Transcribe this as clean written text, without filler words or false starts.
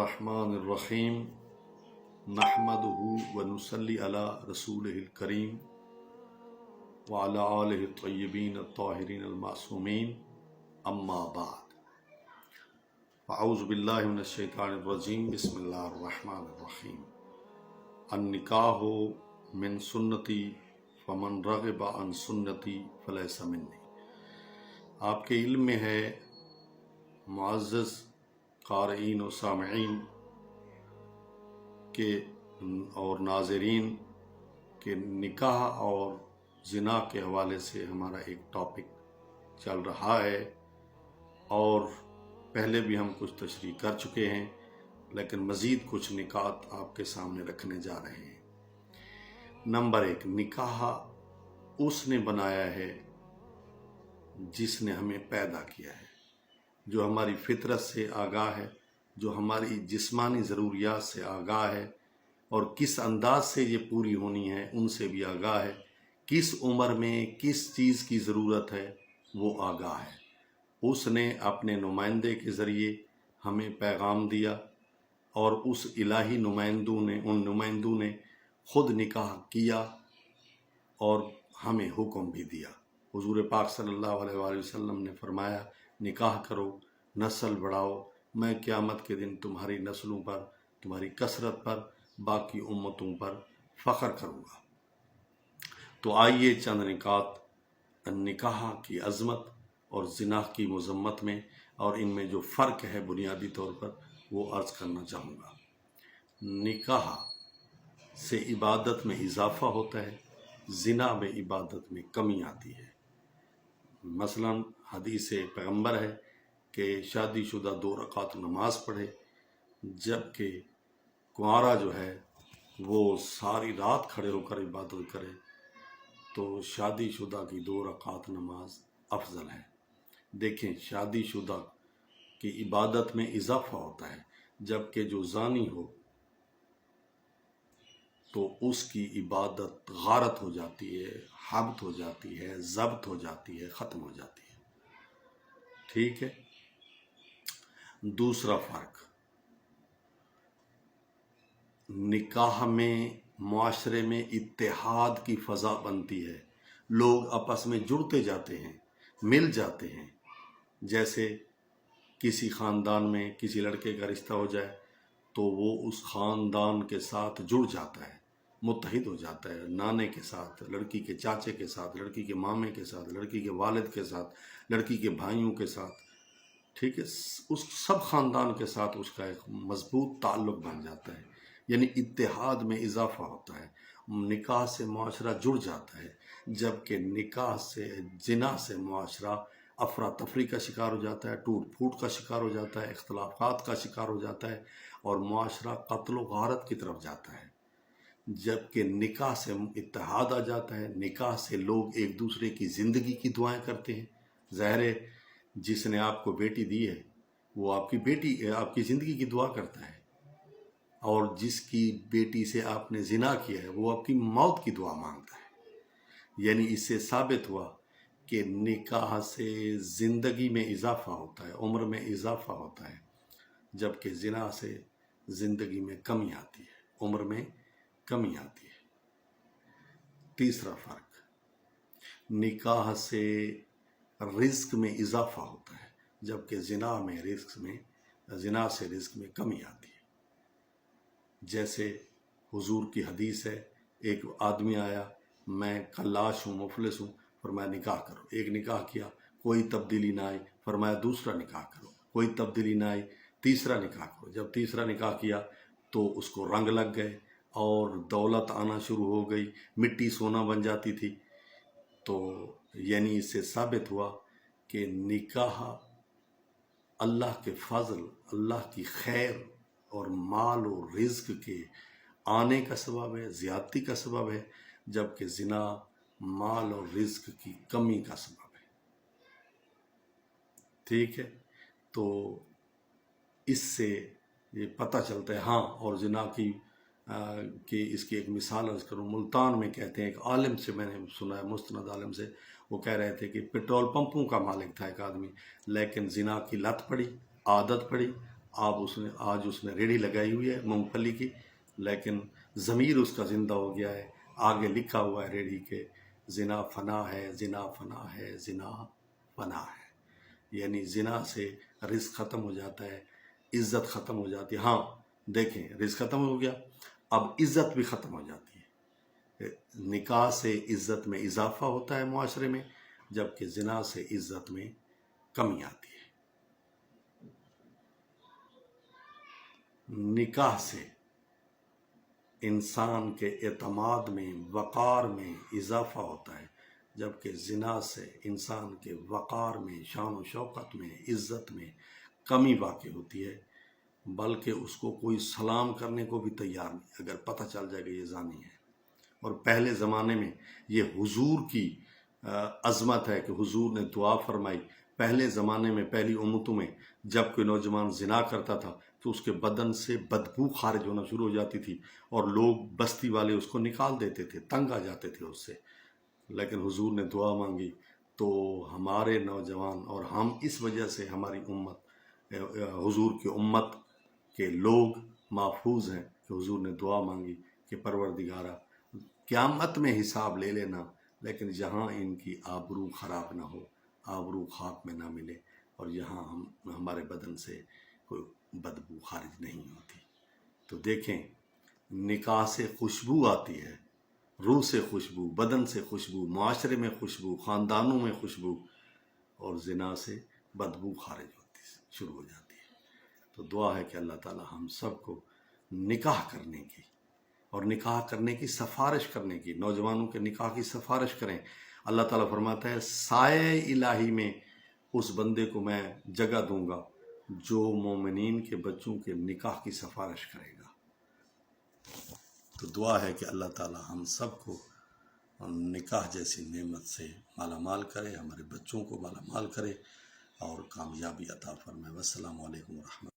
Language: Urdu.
الرحمن الرحیم نحمدہ ونصلی علی رسولہ الکریم وعلی آلہ الطیبین الطاہرین المعصومین اما بعد اعوذ باللہ من الشیطان الرجیم بسم اللہ الرحمن الرحیم النکاح من سنتی فمن رغب عن سنتی فلیس منی۔ آپ کے علم میں ہے معزز قارئین و سامعین کے اور ناظرین کے نکاح اور زنا کے حوالے سے ہمارا ایک ٹاپک چل رہا ہے اور پہلے بھی ہم کچھ تشریح کر چکے ہیں، لیکن مزید کچھ نکات آپ کے سامنے رکھنے جا رہے ہیں۔ نمبر 1، نکاح اس نے بنایا ہے جس نے ہمیں پیدا کیا ہے، جو ہماری فطرت سے آگاہ ہے، جو ہماری جسمانی ضروریات سے آگاہ ہے اور کس انداز سے یہ پوری ہونی ہے ان سے بھی آگاہ ہے، کس عمر میں کس چیز کی ضرورت ہے وہ آگاہ ہے۔ اس نے اپنے نمائندے کے ذریعے ہمیں پیغام دیا اور اس الہی ان نمائندوں نے خود نکاح کیا اور ہمیں حکم بھی دیا۔ حضور پاک صلی اللہ علیہ وآلہ وسلم نے فرمایا، نکاح کرو، نسل بڑھاؤ، میں قیامت کے دن تمہاری نسلوں پر، تمہاری کثرت پر، باقی امتوں پر فخر کروں گا۔ تو آئیے چند نکات نکاح کی عظمت اور زنا کی مذمت میں اور ان میں جو فرق ہے بنیادی طور پر وہ عرض کرنا چاہوں گا۔ نکاح سے عبادت میں اضافہ ہوتا ہے، زنا میں عبادت میں کمی آتی ہے۔ مثلا حدیث پیغمبر ہے کہ شادی شدہ 2 رکعت نماز پڑھے، جبکہ کنوارا جو ہے وہ ساری رات کھڑے ہو کر عبادت کرے، تو شادی شدہ کی 2 رکعت نماز افضل ہے۔ دیکھیں، شادی شدہ کی عبادت میں اضافہ ہوتا ہے، جبکہ جو زانی ہو تو اس کی عبادت غارت ہو جاتی ہے، حبط ہو جاتی ہے، ضبط ہو جاتی ہے، ختم ہو جاتی ہے۔ ٹھیک ہے۔ دوسرا فرق، نکاح میں معاشرے میں اتحاد کی فضا بنتی ہے، لوگ آپس میں جڑتے جاتے ہیں، مل جاتے ہیں۔ جیسے کسی خاندان میں کسی لڑکے کا رشتہ ہو جائے تو وہ اس خاندان کے ساتھ جڑ جاتا ہے، متحد ہو جاتا ہے، نانے کے ساتھ، لڑکی کے چاچے کے ساتھ، لڑکی کے مامے کے ساتھ، لڑکی کے والد کے ساتھ، لڑکی کے بھائیوں کے ساتھ۔ ٹھیک ہے، اس سب خاندان کے ساتھ اس کا ایک مضبوط تعلق بن جاتا ہے، یعنی اتحاد میں اضافہ ہوتا ہے۔ نکاح سے معاشرہ جڑ جاتا ہے، جبکہ نکاح سے، زنا سے معاشرہ افراتفری کا شکار ہو جاتا ہے، ٹوٹ پھوٹ کا شکار ہو جاتا ہے، اختلافات کا شکار ہو جاتا ہے اور معاشرہ قتل و غارت کی طرف جاتا ہے۔ جبکہ نکاح سے اتحاد آ جاتا ہے، نکاح سے لوگ ایک دوسرے کی زندگی کی دعائیں کرتے ہیں۔ ظاہر ہے جس نے آپ کو بیٹی دی ہے وہ آپ کی زندگی کی دعا کرتا ہے، اور جس کی بیٹی سے آپ نے زنا کیا ہے وہ آپ کی موت کی دعا مانگتا ہے۔ یعنی اس سے ثابت ہوا کہ نکاح سے زندگی میں اضافہ ہوتا ہے، عمر میں اضافہ ہوتا ہے، جبکہ زنا سے زندگی میں کمی آتی ہے، عمر میں کمی آتی ہے۔ تیسرا فرق، نکاح سے رزق میں اضافہ ہوتا ہے، جبکہ زنا سے رزق میں کمی آتی ہے۔ جیسے حضور کی حدیث ہے، ایک آدمی آیا، میں خلاش ہوں، مفلس ہوں، فرمایا نکاح کرو۔ ایک نکاح کیا، کوئی تبدیلی نہ آئی، فرمایا دوسرا نکاح کرو۔ کوئی تبدیلی نہ آئی، تیسرا نکاح کرو۔ جب تیسرا نکاح کیا تو اس کو رنگ لگ گئے اور دولت آنا شروع ہو گئی، مٹی سونا بن جاتی تھی۔ تو یعنی اس سے ثابت ہوا کہ نکاح اللہ کے فضل، اللہ کی خیر اور مال و رزق کے آنے کا سبب ہے، زیادتی کا سبب ہے، جبکہ زنا مال اور رزق کی کمی کا سبب ہے۔ ٹھیک ہے، تو اس سے یہ پتہ چلتا ہے۔ ہاں، اور زنا کہ اس کی ایک مثال عرض کروں، ملتان میں کہتے ہیں، ایک عالم سے میں نے سنا ہے، مستند عالم سے، وہ کہہ رہے تھے کہ پیٹرول پمپوں کا مالک تھا ایک آدمی، لیکن زنا کی لت پڑی، عادت پڑی، آج اس نے ریڑھی لگائی ہوئی ہے مونگ پھلی کی، لیکن ضمیر اس کا زندہ ہو گیا ہے. آگے لکھا ہوا ہے ریڑھی کے زنا فنا ہے، زنا فنا ہے، زنا فنا ہے. یعنی زنا سے رزق ختم ہو جاتا ہے، عزت ختم ہو جاتی ہے. ہاں دیکھیں، رزق ختم ہو گیا، اب عزت بھی ختم ہو جاتی ہے. نکاح سے عزت میں اضافہ ہوتا ہے معاشرے میں، جبکہ زنا سے عزت میں کمی آتی ہے. نکاح سے انسان کے اعتماد میں، وقار میں اضافہ ہوتا ہے، جبکہ زنا سے انسان کے وقار میں، شان و شوکت میں، عزت میں کمی واقع ہوتی ہے. بلکہ اس کو کوئی سلام کرنے کو بھی تیار نہیں اگر پتہ چل جائے کہ یہ زانی ہے. اور پہلے زمانے میں یہ حضور کی عظمت ہے کہ حضور نے دعا فرمائی. پہلے زمانے میں، پہلی امتوں میں جب کوئی نوجوان زنا کرتا تھا تو اس کے بدن سے بدبو خارج ہونا شروع ہو جاتی تھی، اور لوگ بستی والے اس کو نکال دیتے تھے، تنگ آ جاتے تھے اس سے. لیکن حضور نے دعا مانگی تو ہمارے نوجوان اور ہم اس وجہ سے ہماری امت، حضور کی امت کے لوگ محفوظ ہیں کہ حضور نے دعا مانگی کہ پروردگارہ قیامت میں حساب لے لینا، لیکن یہاں ان کی آبرو خراب نہ ہو، آبرو خاک میں نہ ملے، اور یہاں ہمارے بدن سے کوئی بدبو خارج نہیں ہوتی. تو دیکھیں، نکاح سے خوشبو آتی ہے، روح سے خوشبو، بدن سے خوشبو، معاشرے میں خوشبو، خاندانوں میں خوشبو، اور زنا سے بدبو خارج ہوتی شروع ہو جاتی ہے. تو دعا ہے کہ اللہ تعالی ہم سب کو نکاح کرنے کی اور نکاح کرنے کی سفارش کرنے کی، نوجوانوں کے نکاح کی سفارش کریں. اللہ تعالیٰ فرماتا ہے سائے الہی میں اس بندے کو میں جگہ دوں گا جو مومنین کے بچوں کے نکاح کی سفارش کرے گا. تو دعا ہے کہ اللہ تعالیٰ ہم سب کو نکاح جیسی نعمت سے مالا مال کرے، ہمارے بچوں کو مالا مال کرے اور کامیابی عطا فرمائے. والسلام علیکم ورحمۃ اللہ.